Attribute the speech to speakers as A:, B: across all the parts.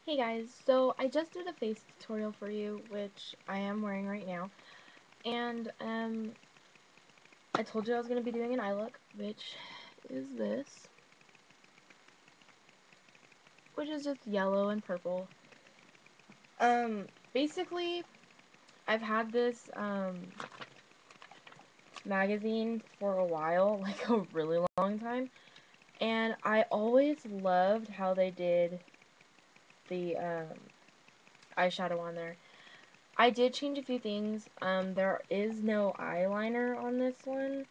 A: Hey guys, so I just did a face tutorial for you, which I am wearing right now, and I told you I was going to be doing an eye look, which is this, which is just yellow and purple. Basically, I've had this, magazine for a while, like a really long time, and I always loved how they did the, eyeshadow on there. I did change a few things. There is no eyeliner on this one,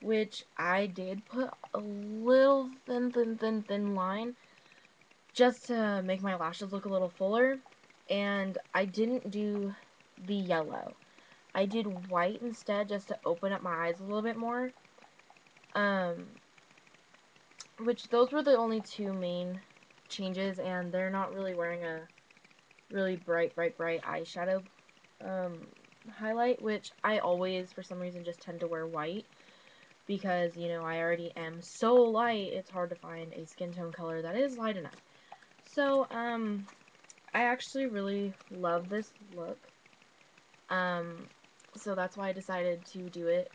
A: which I did put a little thin line just to make my lashes look a little fuller. And I didn't do the yellow. I did white instead just to open up my eyes a little bit more. Which those were the only two main changes, and they're not really wearing a really bright eyeshadow highlight, which I always, for some reason, just tend to wear white because, you know, I already am so light, it's hard to find a skin tone color that is light enough. So, I actually really love this look, so that's why I decided to do it,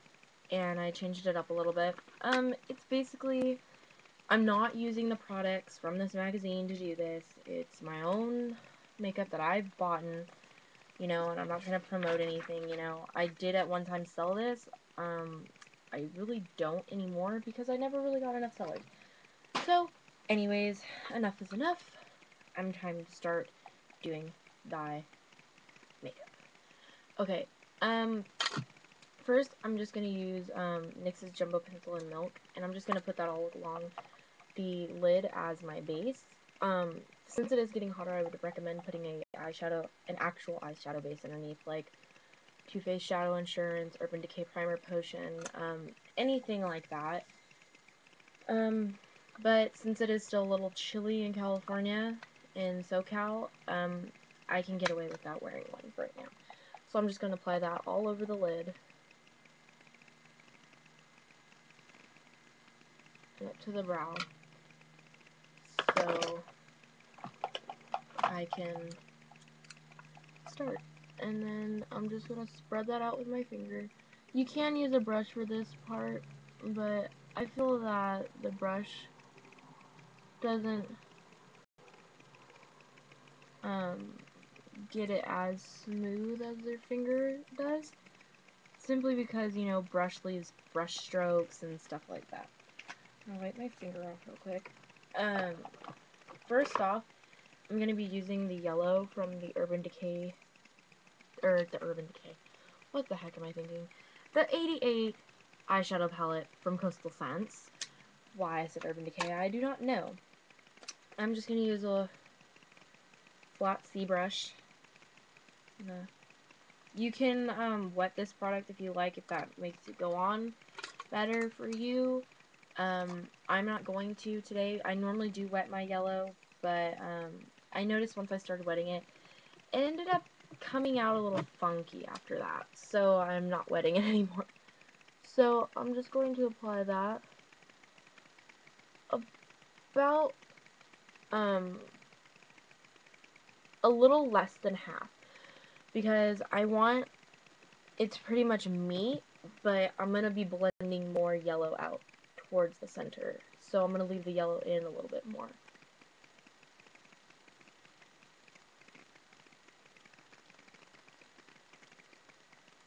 A: and I changed it up a little bit. It's basically, I'm not using the products from this magazine to do this. It's my own makeup that I've bought, you know, and I'm not trying to promote anything, you know. I did at one time sell this. I really don't anymore because I never really got enough sellers. So, anyways, enough is enough. I'm trying to start doing dye makeup. Okay, first I'm just going to use NYX's Jumbo Pencil and Milk, and I'm just going to put that all along the lid as my base. Since it is getting hotter, I would recommend putting an actual eyeshadow base underneath, like Too Faced Shadow Insurance, Urban Decay Primer Potion, anything like that. But since it is still a little chilly in California, in SoCal, I can get away without wearing one right now. So I'm just going to apply that all over the lid. And up to the brow. So I can start. And then I'm just going to spread that out with my finger. You can use a brush for this part, but I feel that the brush doesn't get it as smooth as their finger does, simply because, you know, brush leaves brush strokes and stuff like that. I'll wipe my finger off real quick. First off, I'm going to be using the yellow from the Urban Decay, what the heck am I thinking? The 88 eyeshadow palette from Coastal Scents. Why I said Urban Decay, I do not know. I'm just going to use a flat C brush. You can wet this product if you like, if that makes it go on better for you. I'm not going to today. I normally do wet my yellow, but I noticed once I started wetting it, it ended up coming out a little funky after that, so I'm not wetting it anymore. So I'm just going to apply that about a little less than half, because I want it to pretty much meet, but I'm going to be blending more yellow out towards the center, so I'm going to leave the yellow in a little bit more.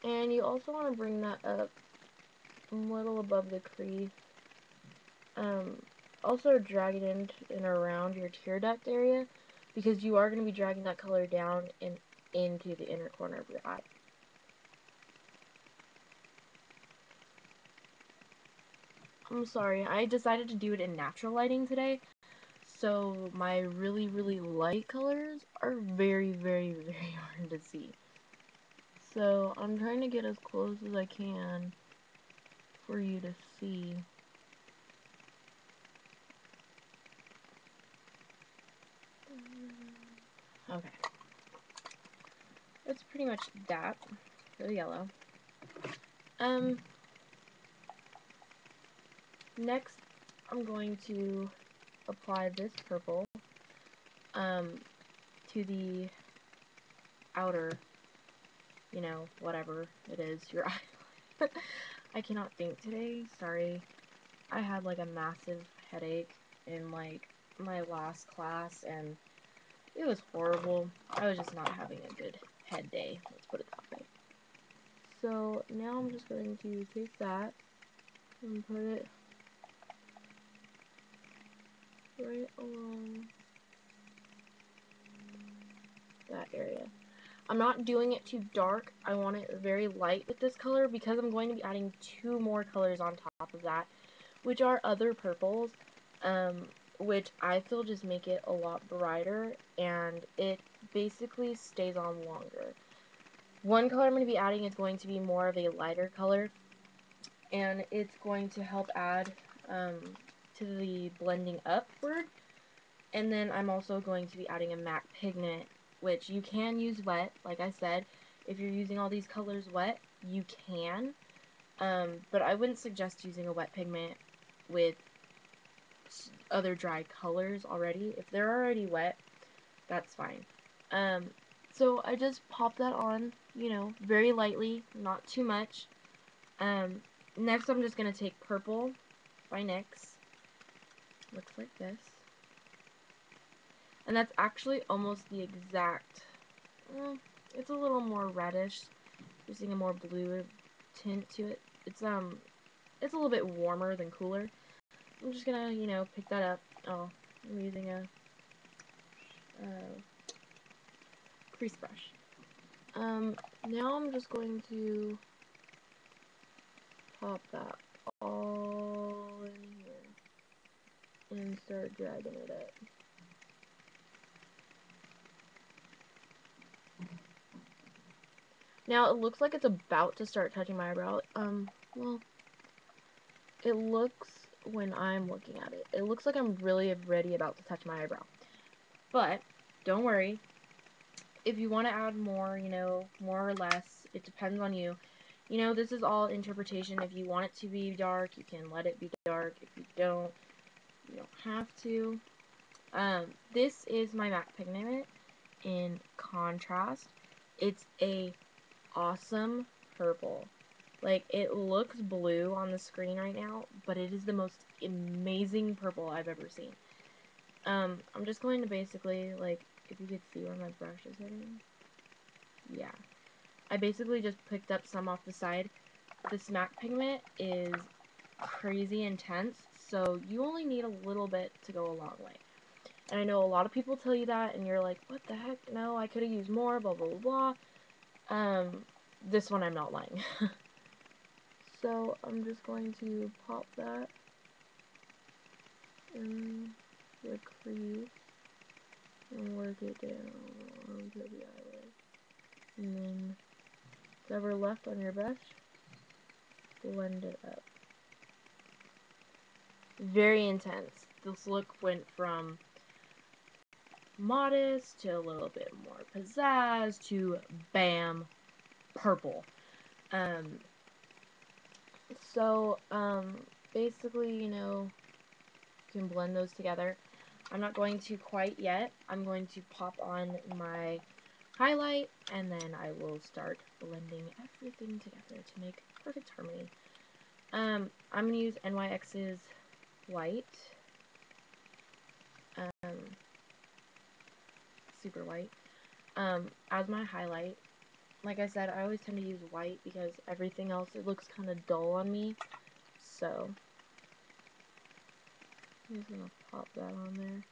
A: And you also want to bring that up a little above the crease. Also drag it in and around your tear duct area, because you are going to be dragging that color down and into the inner corner of your eye. I'm sorry, I decided to do it in natural lighting today, so my really light colors are very hard to see. So I'm trying to get as close as I can for you to see. Okay. That's pretty much that for the yellow. Next, I'm going to apply this purple. to the outer, you know, whatever it is, your eye. I cannot think today, sorry. I had like a massive headache in like my last class and it was horrible. I was just not having a good head day, let's put it that way. So now I'm just going to take that and put it right along that area. I'm not doing it too dark. I want it very light with this color because I'm going to be adding 2 more colors on top of that, which are other purples, which I feel just make it a lot brighter, and it basically stays on longer. One color I'm going to be adding is going to be more of a lighter color, and it's going to help add to the blending upward. And then I'm also going to be adding a MAC pigment, which you can use wet. Like I said, if you're using all these colors wet, you can. But I wouldn't suggest using a wet pigment with other dry colors already. If they're already wet, that's fine. So I just pop that on, you know, very lightly, not too much. Next I'm just going to take Purple by NYX. Looks like this. And that's actually almost the exact, well, it's a little more reddish, using a more blue tint to it. It's a little bit warmer than cooler. I'm just gonna, you know, pick that up. Oh, I'm using a crease brush. Now I'm just going to pop that all in here and start dragging it up. Now, it looks like it's about to start touching my eyebrow. Well, it looks, when I'm looking at it, it looks like I'm really already about to touch my eyebrow. But, don't worry. If you want to add more, you know, more or less, it depends on you. You know, this is all interpretation. If you want it to be dark, you can let it be dark. If you don't have to. This is my MAC pigment in Contrast. It's a awesome purple. Like, it looks blue on the screen right now, but it is the most amazing purple I've ever seen. I'm just going to basically, like, if you could see where my brush is hitting. Yeah. I basically just picked up some off the side. This MAC pigment is crazy intense, so you only need a little bit to go a long way. And I know a lot of people tell you that, and you're like, what the heck? No, I could have used more, blah, blah, blah, blah. This one I'm not lying. So I'm just going to pop that in the crease and work it down onto the eyelid. And then whatever left on your brush, blend it up. Very intense. This look went from modest to a little bit more pizzazz to bam, purple. Basically, you know, you can blend those together. I'm not going to quite yet. I'm going to pop on my highlight, and then I will start blending everything together to make perfect harmony. I'm going to use NYX's white. Super white. As my highlight. Like I said, I always tend to use white because everything else, it looks kind of dull on me. So, I'm just going to pop that on there.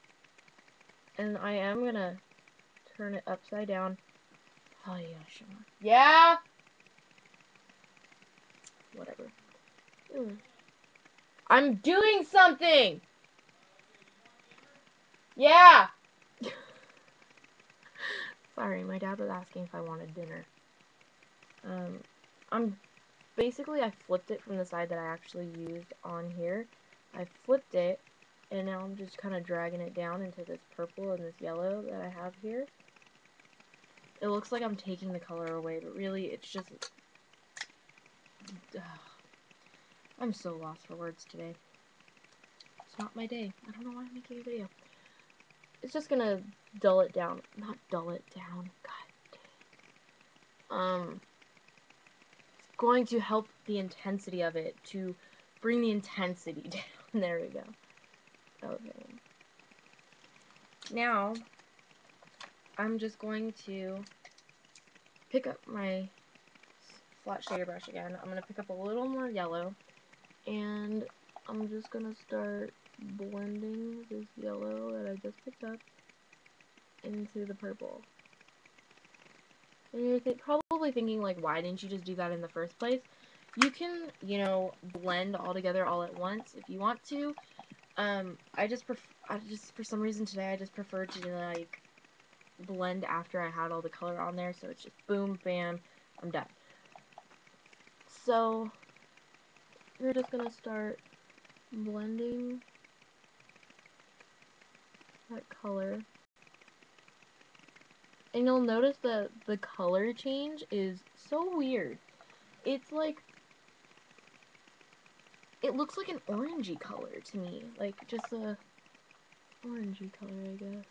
A: And I am going to turn it upside down. Oh, yeah, sure. Yeah! Whatever. Ooh. I'm doing something! Yeah! Sorry, my dad was asking if I wanted dinner. Basically, I flipped it from the side that I actually used on here. I flipped it, and now I'm just kind of dragging it down into this purple and this yellow that I have here. It looks like I'm taking the color away, but really, it's just... I'm so lost for words today. It's not my day. I don't know why I'm making a video. it's just gonna dull it down. Not dull it down. God. It's going to help the intensity of it to bring the intensity down. There we go. Okay. Now, I'm just going to pick up my flat shader brush again. I'm going to pick up a little more yellow, and I'm just going to start blending this yellow that I just picked up into the purple. And you're probably thinking, like, why didn't you just do that in the first place? You can, you know, blend all together all at once if you want to. I just for some reason today, I just preferred to, like, blend after I had all the color on there, so it's just boom, bam, I'm done. So, we're just gonna start blending that color. And you'll notice that the color change is so weird. It's like, it looks like an orangey color to me. Like, just a orangey color, I guess.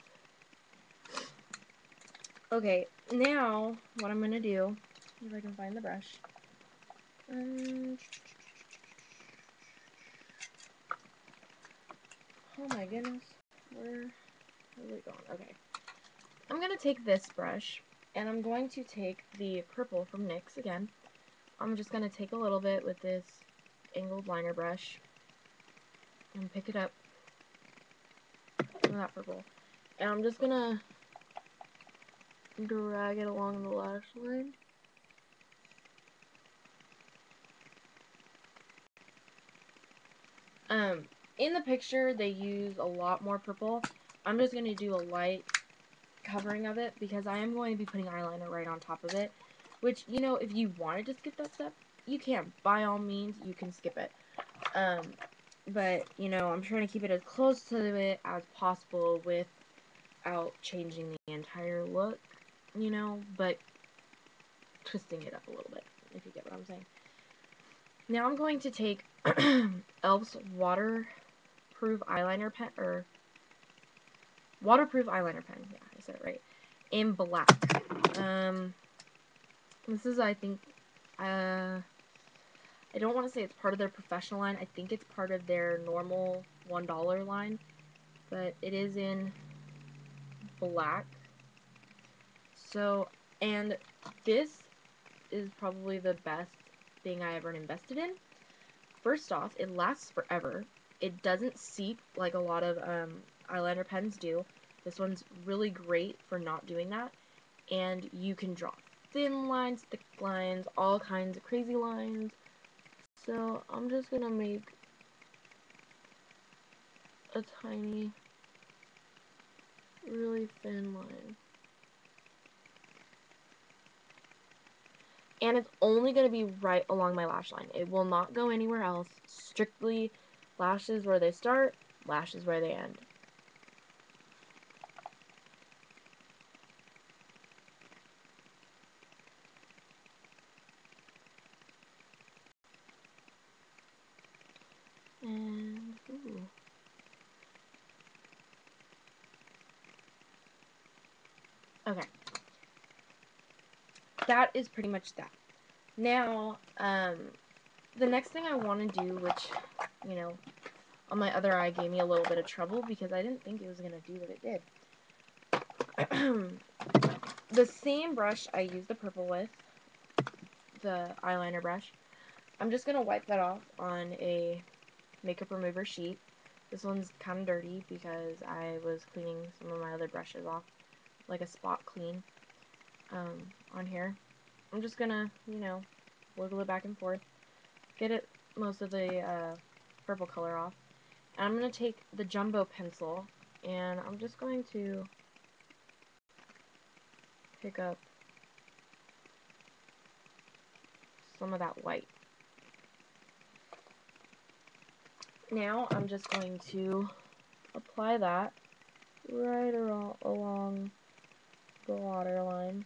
A: Okay, now, what I'm gonna do, if I can find the brush. Oh my goodness, where is it going? Okay. I'm gonna take this brush, and I'm going to take the purple from NYX again. I'm just gonna take a little bit with this angled liner brush and pick it up from that purple. And I'm just gonna drag it along the lash line. In the picture, they use a lot more purple. I'm just gonna do a light covering of it because I am going to be putting eyeliner right on top of it. Which, you know, if you wanted to skip that step, you can. By all means, you can skip it. But, you know, I'm trying to keep it as close to it as possible without changing the entire look, you know, but twisting it up a little bit, if you get what I'm saying. Now I'm going to take e.l.f.'s waterproof eyeliner pen, or waterproof eyeliner pen, yeah, I said it right, in black. This is, I think, I don't want to say it's part of their professional line. I think it's part of their normal $1 line, but it is in black. So, and this is probably the best thing I ever invested in. First off, it lasts forever. It doesn't seep like a lot of eyeliner pens do. This one's really great for not doing that. And you can draw thin lines, thick lines, all kinds of crazy lines. So I'm just gonna make a tiny, really thin line. And it's only going to be right along my lash line. It will not go anywhere else. Strictly lashes where they start, lashes where they end. And, ooh. Okay. That is pretty much that. Now, the next thing I want to do, which, you know, on my other eye gave me a little bit of trouble because I didn't think it was going to do what it did. The same brush I used the purple with, the eyeliner brush, I'm just going to wipe that off on a makeup remover sheet. This one's kind of dirty because I was cleaning some of my other brushes off, like a spot clean on here. I'm just gonna, you know, wiggle it back and forth, get it most of the purple color off. And I'm gonna take the jumbo pencil and I'm just going to pick up some of that white. Now I'm just going to apply that right along the waterline.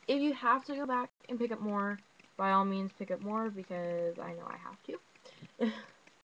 A: If you have to go back and pick up more, by all means pick up more because I know I have to.